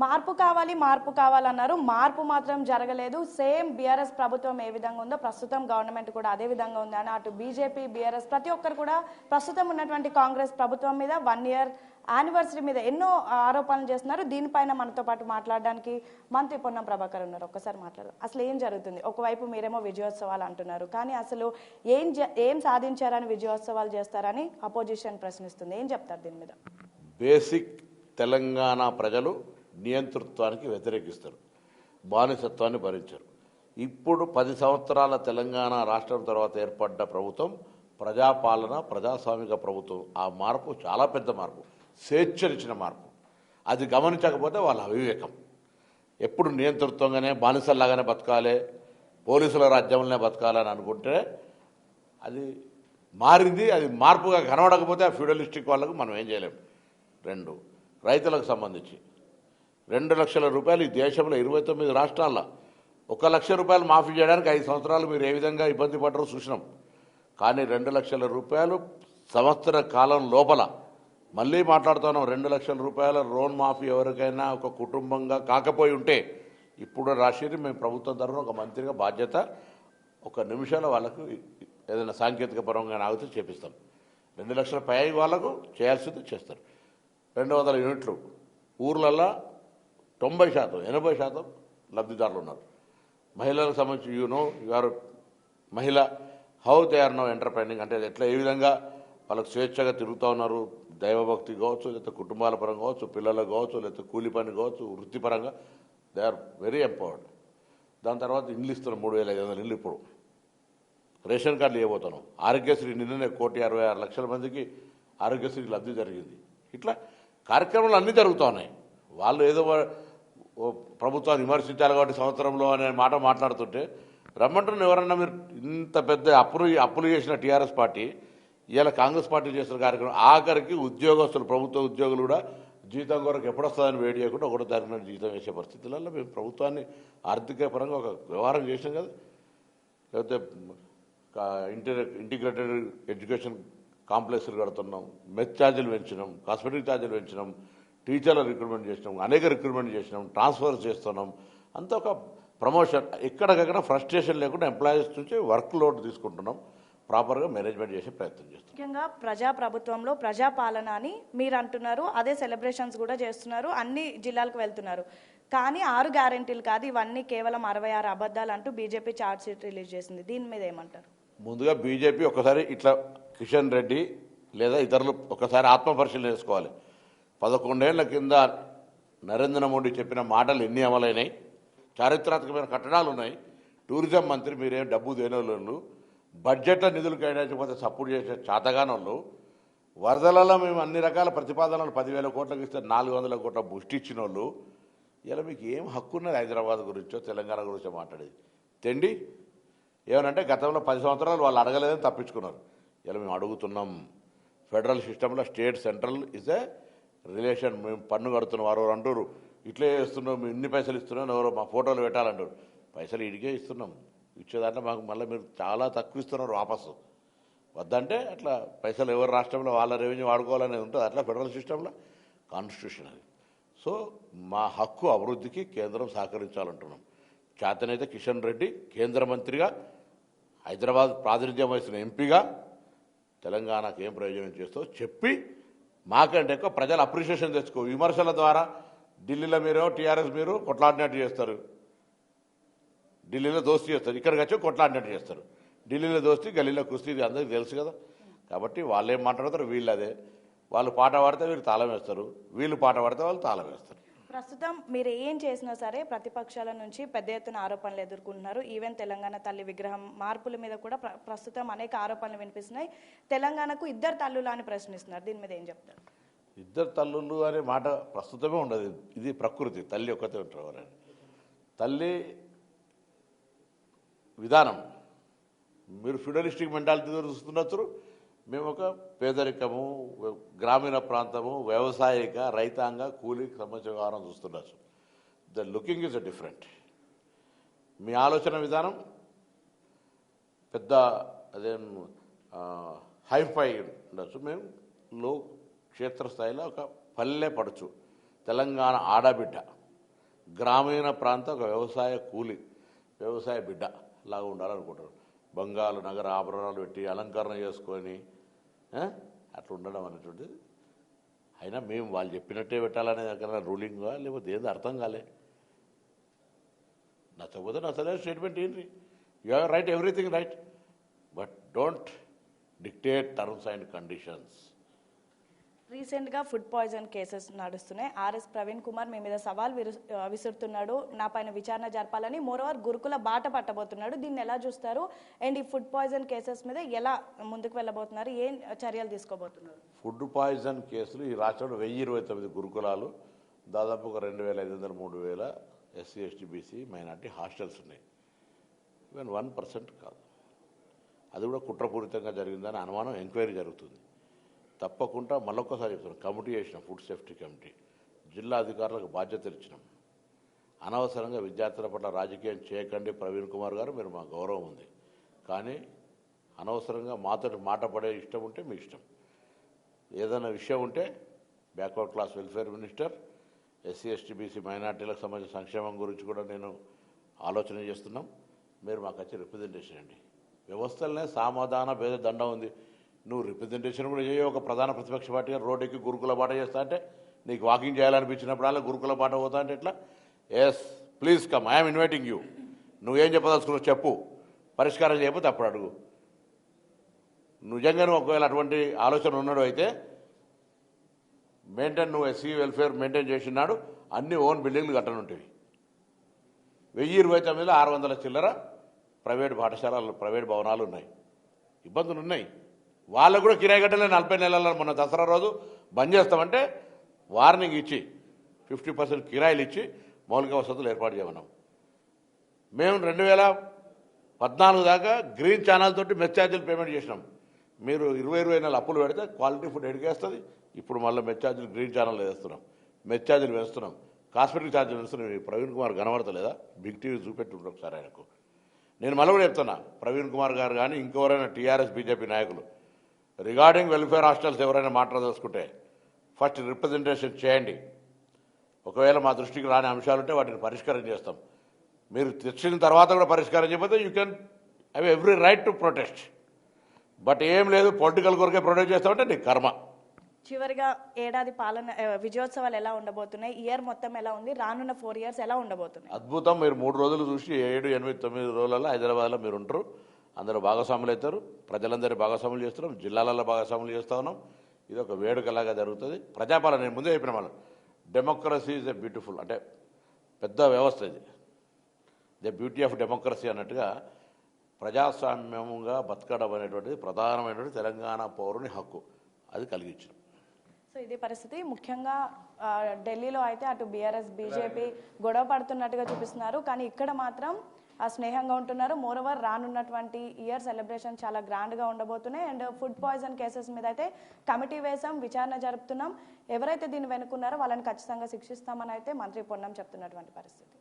మార్పు కావాలన్నారు. మార్పు మాత్రం జరగలేదు. సేమ్ బీఆర్ఎస్ ప్రభుత్వం ఏ విధంగా ఉందో ప్రస్తుతం గవర్నమెంట్ కూడా అదే విధంగా ఉందని అటు బీజేపీ బీఆర్ఎస్ ప్రతి ఒక్కరు కూడా ప్రస్తుతం ఉన్నటువంటి కాంగ్రెస్ ప్రభుత్వం మీద 1 year యానివర్సరీ మీద ఎన్నో ఆరోపణలు చేస్తున్నారు. దీనిపైన మనతో పాటు మాట్లాడడానికి మంత్రి పొన్నం ప్రభాకర్ ఉన్నారు. ఒక్కసారి మాట్లాడదాం. అసలు ఏం జరుగుతుంది? ఒకవైపు మీరేమో విజయోత్సవాలు అంటున్నారు, కానీ అసలు ఏం సాధించారని విజయోత్సవాలు చేస్తారని అపోజిషన్ ప్రశ్నిస్తుంది. ఏం చెప్తారు దీని మీద? బేసిక్ తెలంగాణ ప్రజలు నియంతృత్వానికి వ్యతిరేకిస్తారు, బానిసత్వాన్ని భరించారు. ఇప్పుడు 10 సంవత్సరాల తెలంగాణ రాష్ట్రం తర్వాత ఏర్పడ్డ ప్రభుత్వం ప్రజాపాలన, ప్రజాస్వామిక ప్రభుత్వం. ఆ మార్పు చాలా పెద్ద మార్పు, స్వేచ్ఛనిచ్చిన మార్పు. అది గమనించకపోతే వాళ్ళ అవివేకం. ఎప్పుడు నియంతృత్వంగానే బానిసల్లాగానే బతకాలి, పోలీసుల రాజ్యంలోనే బతకాలని అనుకుంటే అది మారింది. అది మార్పుగా కనబడకపోతే ఆ ఫ్యూడలిస్టిక్ వాళ్ళకు మనం ఏం చేయలేం. 2, రైతులకు సంబంధించి 2 లక్షల రూపాయలు ఈ దేశంలో 29 రాష్ట్రాల్లో 1 లక్ష రూపాయలు మాఫీ చేయడానికి 5 సంవత్సరాలు మీరు ఏ విధంగా ఇబ్బంది పడ్డారో చూసినాం. కానీ 2 లక్షల రూపాయలు సంవత్సర కాలం లోపల మళ్ళీ మాట్లాడుతున్నాం. 2 లక్షల రూపాయల లోన్ మాఫీ ఎవరికైనా ఒక కుటుంబంగా కాకపోయి ఉంటే ఇప్పుడు రాశిని మేము ప్రభుత్వం తరఫున ఒక మంత్రిగా బాధ్యత 1 నిమిషంలో వాళ్ళకు ఏదైనా సాంకేతిక పరంగా ఆగితే చేపిస్తాం. 2 లక్షల పై వాళ్ళకు చేయాల్సింది చేస్తారు. 200 యూనిట్లు ఊర్లల్లో 90%, 80% లబ్ధిదారులు ఉన్నారు. మహిళలకు సంబంధించి యువర్ మహిళ హౌ దే ఆర్ నౌ ఎంటర్ప్రైనింగ్ అంటే ఎట్లా ఏ విధంగా వాళ్ళకు స్వేచ్ఛగా తిరుగుతూ ఉన్నారు. దైవభక్తి కావచ్చు, లేకపోతే కుటుంబాల పరంగా కావచ్చు, పిల్లలకు కావచ్చు, లేకపోతే కూలి పని కావచ్చు, వృత్తిపరంగా దే ఆర్ వెరీ ఎంపవర్డ్. దాని తర్వాత ఇల్లు ఇస్తున్నాం, 3,500 ఇల్లు. ఇప్పుడు రేషన్ కార్డులు ఇవ్వబోతున్నాం. ఆరోగ్యశ్రీ నిన్ననే 1,66,00,000 మందికి ఆరోగ్యశ్రీ లబ్ధి జరిగింది. ఇట్లా కార్యక్రమాలు అన్నీ జరుగుతూ ఉన్నాయి. వాళ్ళు ఏదో ప్రభుత్వాన్ని విమర్శించాలి కాబట్టి సంవత్సరంలో అనే మాట మాట్లాడుతుంటే రమ్మంటున్న ఎవరన్నా మీరు ఇంత పెద్ద అప్పులు చేసిన టీఆర్ఎస్ పార్టీ ఇవాళ కాంగ్రెస్ పార్టీ చేసిన కార్యక్రమం ఆఖరికి ఉద్యోగస్తులు, ప్రభుత్వ ఉద్యోగులు కూడా జీతం కొరకు ఎప్పుడు వస్తుందని వేడి చేయకుండా 1వ తారీఖున జీతం వేసే పరిస్థితులలో మేము ప్రభుత్వాన్ని ఆర్థిక పరంగా ఒక వ్యవహారం చేసినాం కదా. లేకపోతే ఇంటిగ్రేటెడ్ ఎడ్యుకేషన్ కాంప్లెక్స్లు కడుతున్నాం, మెస్ ఛార్జీలు పెంచినాం, కాస్మెటిక్ ఛార్జీలు పెంచినాం, టీచర్ల రిక్రూట్మెంట్ చేసినాం, అనేక రిక్రూట్మెంట్ చేసినాం, ట్రాన్స్ఫర్ చేస్తున్నాం. అంతా ఒక ప్రమోషన్. ఎక్కడికక్కడ ఫ్రస్ట్రేషన్ లేకుండా ఎంప్లాయీస్ నుంచి వర్క్ లోడ్ తీసుకుంటున్నాం. ప్రాపర్గా మేనేజ్మెంట్ చేసే ప్రయత్నం చేస్తాం. ముఖ్యంగా ప్రజాప్రభుత్వంలో ప్రజాపాలన అని మీరు అంటున్నారు. అదే సెలబ్రేషన్స్ కూడా చేస్తున్నారు, అన్ని జిల్లాలకు వెళ్తున్నారు. కానీ 6 గ్యారెంటీలు కాదు, ఇవన్నీ కేవలం 66 అబద్ధాలు అంటూ బీజేపీ చార్జ్ షీట్ రిలీజ్ చేసింది. దీని మీద ఏమంటారు? ముందుగా బీజేపీ ఒకసారి ఇట్లా కిషన్ రెడ్డి లేదా ఇతరులు ఒకసారి ఆత్మపరిశీలన చేసుకోవాలి. 11 ఏళ్ల కింద నరేంద్ర మోడీ చెప్పిన మాటలు ఎన్ని అమలైనాయి? చారిత్రాత్మకమైన కట్టడాలు ఉన్నాయి. టూరిజం మంత్రి మీరేం డబ్బు దేనోళ్ళు, బడ్జెట్లో నిధులు కేటాయించకపోతే సపోర్ట్ చేసే చాతగానోళ్ళు, వరదలలో మేము అన్ని రకాల ప్రతిపాదనలు 10,000 కోట్లకు ఇస్తే 400 కోట్ల బుష్టి ఇచ్చిన వాళ్ళు. ఇలా మీకు ఏం హక్కు ఉన్నది హైదరాబాద్ గురించో తెలంగాణ గురించో మాట్లాడేది? తెండి ఏమనంటే గతంలో 10 సంవత్సరాలు వాళ్ళు అడగలేదని తప్పించుకున్నారు. ఇలా మేము అడుగుతున్నాం. ఫెడరల్ సిస్టంలో state central is a relation. మేము పన్ను కడుతున్నాం, వారు అంటారు ఇట్లే చేస్తున్నాం, మేము ఇన్ని పైసలు ఇస్తున్నాం, ఎవరో మా ఫోటోలు పెట్టాలంటారు. పైసలు ఇడికే ఇస్తున్నాం, ఇచ్చేదాంట్లో మాకు మళ్ళీ మీరు చాలా తక్కువ ఇస్తున్నారు వాపసు. వద్దంటే అట్లా పైసలు ఎవరి రాష్ట్రంలో వాళ్ళ రెవెన్యూ వాడుకోవాలనేది ఉంటుంది. అట్లా ఫెడరల్ సిస్టంలో కాన్స్టిట్యూషన్ అది. సో మా హక్కు అభివృద్ధికి కేంద్రం సహకరించాలంటున్నాం. చేతనైతే కిషన్ రెడ్డి కేంద్ర మంత్రిగా, హైదరాబాద్ ప్రాతినిధ్యం వహిస్తున్న ఎంపీగా తెలంగాణకు ఏం ప్రయోజనం చేస్తావో చెప్పి మాకంటే ఎక్కువ ప్రజలు అప్రిషియేషన్ తెచ్చుకో. విమర్శల ద్వారా ఢిల్లీలో మీరు టీఆర్ఎస్ మీరు కొట్లాడినట్టు చేస్తారు, ఢిల్లీలో దోస్తీ చేస్తారు, ఇక్కడికి వచ్చి కొట్లాడినట్టు చేస్తారు. ఢిల్లీలో దోస్తీ, గల్లీలో కుస్తీ, ఇది అందరికీ తెలుసు కదా. కాబట్టి వాళ్ళు ఏం మాట్లాడతారు, వీళ్ళు అదే. వాళ్ళు పాట పాడితే వీళ్ళు తాళం వేస్తారు, వీళ్ళు పాట పాడితే వాళ్ళు తాళం వేస్తారు. ప్రస్తుతం మీరు ఏం చేసినా సరే ప్రతిపక్షాల నుంచి పెద్ద ఎత్తున ఆరోపణలు ఎదుర్కొంటున్నారు. ఈవెన్ తెలంగాణ తల్లి విగ్రహం మార్పుల మీద కూడా ప్రస్తుతం అనేక ఆరోపణలు వినిపిస్తున్నాయి. తెలంగాణకు 2 తల్లులు అని ప్రశ్నిస్తున్నారు. దీని మీద ఏం చెప్తారు? 2 తల్లులు అనే మాట ప్రస్తుతమే ఉండదు. ఇది ప్రకృతి. తల్లి ఒక్కతే ఉంటారు. తల్లి విధానం మీరు ఫ్యూడలిస్టిక్ మెంటాలిటీ చూస్తుండొచ్చు. మేము ఒక పేదరికము, గ్రామీణ ప్రాంతము, వ్యవసాయిక, రైతాంగ, కూలీకి సంబంధించిన వ్యవహారం చూస్తుండొచ్చు. The looking is different. మీ ఆలోచన విధానం పెద్ద అదేం హైఫై ఉండొచ్చు. మేము క్షేత్రస్థాయిలో ఒక పల్లె పడుచు తెలంగాణ ఆడబిడ్డ గ్రామీణ ప్రాంత ఒక వ్యవసాయ కూలి, వ్యవసాయ బిడ్డ లాగా ఉండాలనుకుంటారు. బంగారు నగర ఆభరణాలు పెట్టి అలంకరణ చేసుకొని అట్లా ఉండడం అనేటువంటిది. అయినా మేము వాళ్ళు చెప్పినట్టే పెట్టాలనే దగ్గర రూలింగ్గా లేకపోతే ఏదో అర్థం కాలే. నచ్చకపోతే నచ్చలేదు స్టేట్మెంట్ ఏంటి, you have right everything right, but don't dictate terms and conditions. రీసెంట్గా ఫుడ్ పాయిజన్ కేసెస్ నడుస్తున్నాయి. ఆర్ఎస్ ప్రవీణ్ కుమార్ మీ మీద సవాల్ విసురుతున్నాడు, నా పైన విచారణ జరపాలని. మోరోవర్ గురుకుల బాట పట్టబోతున్నాడు. దీన్ని ఎలా చూస్తారు? అండ్ ఈ ఫుడ్ పాయిజన్ కేసెస్ మీద ఎలా ముందుకు వెళ్ళబోతున్నారు? ఏం చర్యలు తీసుకోబోతున్నారు? ఫుడ్ పాయిజన్ కేసులు ఈ రాష్ట్రంలో 1029 గురుకులాలు, దాదాపు ఒక 2500 3000 SC ST BC minority hostels ఉన్నాయి. ఈవెన్ 1% కాదు. అది కూడా కుట్రపూరితంగా జరిగిందని అనుమానం, ఎంక్వైరీ జరుగుతుంది. తప్పకుండా మళ్ళొక్కసారి చెప్తున్నాం, కమిటీ చేసినాం, ఫుడ్ సేఫ్టీ కమిటీ, జిల్లా అధికారులకు బాధ్యతలు ఇచ్చినాం. అనవసరంగా విద్యార్థుల పట్ల రాజకీయం చేయకండి ప్రవీణ్ కుమార్ గారు, మీరు మా గౌరవం ఉంది, కానీ అనవసరంగా మాతో మాట పడే ఇష్టం ఉంటే మీ ఇష్టం. ఏదైనా విషయం ఉంటే backward class welfare minister, SC ST BC మైనార్టీలకు సంబంధించిన సంక్షేమం గురించి కూడా నేను ఆలోచన చేస్తున్నాం. మీరు మాకు వచ్చి రిప్రజెంటేషన్ అండి. వ్యవస్థలనే సమాధాన భేద దండం ఉంది. నువ్వు రిప్రజెంటేషన్ కూడా చేయవు. ఒక ప్రధాన ప్రతిపక్ష పార్టీగా రోడ్డుకి గురుకుల బాట చేస్తా అంటే, నీకు వాకింగ్ చేయాలనిపించినప్పుడు అలా గురుకుల బాట పోతా అంటే ఎట్లా? Yes, please come, I'm inviting you. నువ్వేం చెప్పదలుచుకున్నావు చెప్పు, పరిష్కారం చేయకపోతే అప్పుడు అడుగు. నిజంగా నువ్వు ఒకవేళ అటువంటి ఆలోచన ఉన్నాడు అయితే నువ్వు ఎస్సీ వెల్ఫేర్ మెయింటైన్ చేసినాడు, అన్ని ఓన్ బిల్డింగ్లు కట్టనుంటేవి. 1029లో 600 చిల్లర ప్రైవేట్ పాఠశాలలు, ప్రైవేట్ భవనాలు ఉన్నాయి. ఇబ్బందులు ఉన్నాయి. వాళ్ళకు కూడా కిరాయి కట్టలే 40 నెలల మొన్న దసరా రోజు బంద్ చేస్తామంటే వార్నింగ్ ఇచ్చి 50% కిరాయిలు ఇచ్చి మౌలిక వసతులు ఏర్పాటు చేయమన్నాం. మేము 2014 దాకా గ్రీన్ ఛానల్ తోటి మెస్ ఛార్జీలు పేమెంట్ చేసినాం. మీరు 20 నెలలు అప్పులు పెడితే క్వాలిటీ ఫుడ్ ఎడికేస్తుంది. ఇప్పుడు మళ్ళీ మెస్ ఛార్జీలు గ్రీన్ ఛానల్ వేస్తున్నాం, మెస్ ఛార్జీలు వేస్తున్నాం, కాస్మెటిక్ ఛార్జీలు వేస్తున్నాం. ప్రవీణ్ కుమార్ కనబడతలేదా? బిగ్ టీవీ చూపెట్టుంటారు ఒకసారి ఆయనకు. నేను మళ్ళీ కూడా చెప్తున్నా, ప్రవీణ్ కుమార్ గారు కానీ ఇంకెవరైనా టీఆర్ఎస్ బీజేపీ నాయకులు రిగార్డింగ్ వెల్ఫేర్ హాస్టల్స్ ఎవరైనా మాట్లాడదలుచుకుంటే ఫస్ట్ రిప్రజెంటేషన్ చేయండి. ఒకవేళ మా దృష్టికి రాని అంశాలు ఉంటే వాటిని పరిష్కారం చేస్తాం. మీరు తెచ్చిన తర్వాత కూడా పరిష్కారం చేయకపోతే you can have every right to protest. But ఏం లేదు, పొలిటికల్ కొరకే ప్రొటెస్ట్ చేస్తామంటే నీ కర్మ. చివరిగా ఏడాది పాలన విజయోత్సవాలు ఎలా ఉండబోతున్నాయి? ఇయర్ మొత్తం ఎలా ఉంది? రానున్న 4 years ఎలా ఉండబోతున్నాయి? అద్భుతం. మీరు 3 రోజులు చూసి 7, 8, 9 రోజులలో హైదరాబాద్లో మీరు ఉంటారు. అందరూ భాగస్వాములు అవుతారు. ప్రజలందరూ భాగస్వాములు చేస్తున్నాం, జిల్లాలలో భాగస్వాములు చేస్తూ ఉన్నాం. ఇది ఒక వేడుకలాగా జరుగుతుంది. ప్రజాపాలన నేను ముందే చెప్పిన వాళ్ళు, డెమోక్రసీ ఈజ్ ఎ బ్యూటిఫుల్, అంటే పెద్ద వ్యవస్థ ఇది. ద బ్యూటీ ఆఫ్ డెమోక్రసీ అన్నట్టుగా ప్రజాస్వామ్యంగా బతకడం అనేటువంటిది ప్రధానమైనటువంటి తెలంగాణ పౌరుని హక్కు. అది కలిగించడం. సో ఇది పరిస్థితి. ముఖ్యంగా ఢిల్లీలో అయితే అటు బీఆర్ఎస్ బీజేపీ గొడవ పడుతున్నట్టుగా చూపిస్తున్నారు, కానీ ఇక్కడ మాత్రం స్నేహంగా ఉంటున్నారు. మోరోవర్ రానున్నటువంటి ఇయర్ సెలబ్రేషన్ చాలా గ్రాండ్గా ఉండబోతున్నాయి. అండ్ ఫుడ్ పాయిజన్ కేసెస్ మీద అయితే కమిటీ వేసాం, విచారణ జరుపుతున్నాం. ఎవరైతే దీన్ని వెనుకున్నారో వాళ్ళని ఖచ్చితంగా శిక్షిస్తామని అయితే మంత్రి పొన్నం చెప్తున్నటువంటి పరిస్థితి.